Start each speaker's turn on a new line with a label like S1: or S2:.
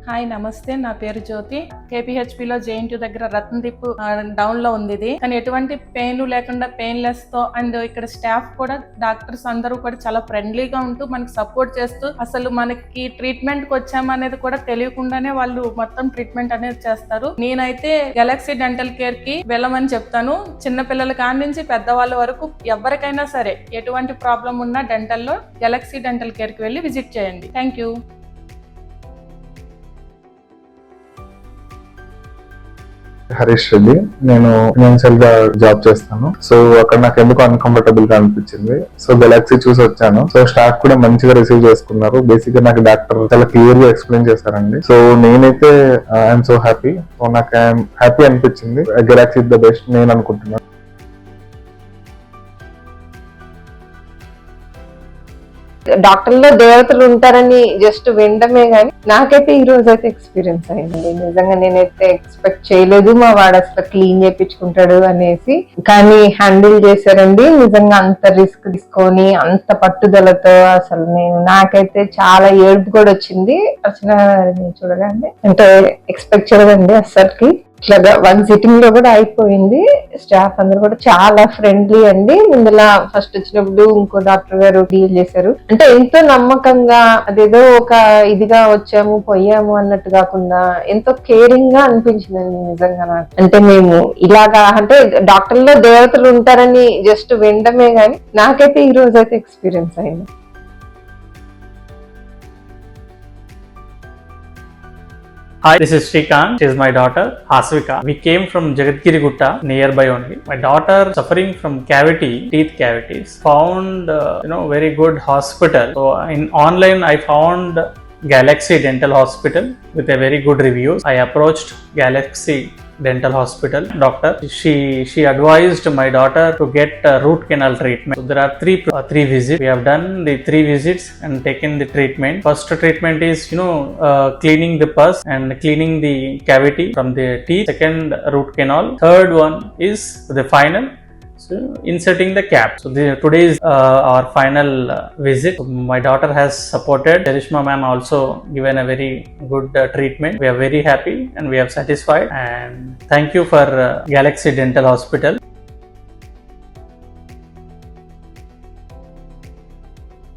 S1: Hi నమస్తే, నా పేరు జ్యోతి. కేపీహెచ్పిలో జేఎన్టీ దగ్గర రత్నదీప్ డౌన్ లో ఉంది ఇది. కానీ ఎటువంటి పెయిన్ లేకుండా పెయిన్లెస్ తో అండ్ ఇక్కడ స్టాఫ్ కూడా డాక్టర్స్ అందరూ కూడా చాలా ఫ్రెండ్లీగా ఉంటూ మనకి సపోర్ట్ చేస్తూ అసలు మనకి ట్రీట్మెంట్ కి వచ్చామనేది కూడా తెలియకుండానే వాళ్ళు మొత్తం ట్రీట్మెంట్ అనేది చేస్తారు. నేనైతే గెలాక్సీ డెంటల్ కేర్ కి వెళ్ళమని చెప్తాను. చిన్న పిల్లల కాడి నుంచి పెద్దవాళ్ళ వరకు ఎవరికైనా సరే ఎటువంటి ప్రాబ్లం ఉన్నా డెంటల్లో గెలాక్సీ డెంటల్ కేర్ కి వెళ్ళి విజిట్ చేయండి. Thank you.
S2: హరీష్ రెడ్డి. నేను ఫైనాన్షియల్ గా జాబ్ చేస్తాను. సో అక్కడ నాకు ఎందుకు అన్కంఫర్టబుల్ గా అనిపించింది. సో గెలాక్సీ చూసి వచ్చాను. సో స్టాఫ్ కూడా మంచిగా రిసీవ్ చేసుకున్నారు. బేసిక్ గా నాకు డాక్టర్ చాలా క్లియర్ గా ఎక్స్ప్లెయిన్ చేశారండి. సో నేనైతే ఐఎమ్ సో హ్యాపీ. సో నాకు హ్యాపీ అనిపించింది. గెలాక్సీ ఇస్ ద బెస్ట్ నేను అనుకుంటున్నాను.
S3: డాక్టర్లో దేవతలు ఉంటారని జస్ట్ వినడమే గానీ నాకైతే ఈ రోజు అయితే ఎక్స్పీరియన్స్ అయింది. నిజంగా నేనైతే ఎక్స్పెక్ట్ చేయలేదు మా వాడు అసలు క్లీన్ చేయించుకుంటాడు అనేసి. కానీ హ్యాండిల్ చేశారండి. నిజంగా అంత రిస్క్ తీసుకొని అంత పట్టుదలతో అసలు నాకైతే చాలా ఏడుపు కూడా వచ్చింది అసలు చూడగానే. అంటే ఎక్స్పెక్ట్ చేయదండి అసలుకి. ఇట్లాగా వన్ సిట్టింగ్ లో కూడా అయిపోయింది. స్టాఫ్ అందరూ కూడా చాలా ఫ్రెండ్లీ అండి. ముందులా ఫస్ట్ వచ్చినప్పుడు ఇంకో డాక్టర్ గారు డీల్ చేశారు. అంటే ఎంతో నమ్మకంగా, అదేదో ఒక ఇదిగా వచ్చాము పోయాము అన్నట్టు కాకుండా ఎంతో కేరింగ్ గా అనిపించిందండి నిజంగా నాకు. అంటే మేము ఇలాగా అంటే డాక్టర్లో దేవతలు ఉంటారని జస్ట్ వినడమే గానీ నాకైతే ఈ రోజు అయితే ఎక్స్పీరియన్స్ అయింది.
S4: Hi, this is Shrikant. She is my daughter, Hasvika. We came from Jagadgiri Gutta, nearby only. My daughter suffering from teeth cavities. Found, very good hospital. So in online, I found Galaxy Dental Hospital with a very good reviews. I approached Galaxy Dental Hospital doctor. She advised my daughter to get root canal treatment. So there are three visits. We have done the 3 visits and taken the treatment. First treatment is cleaning the pus and cleaning the cavity from the teeth. Second, root canal. Third one is the final, so inserting the cap. So today is our final visit. So my daughter has supported. Charishma ma'am also given a very good treatment. We are very happy and we are satisfied, and thank you for Galaxy Dental Hospital.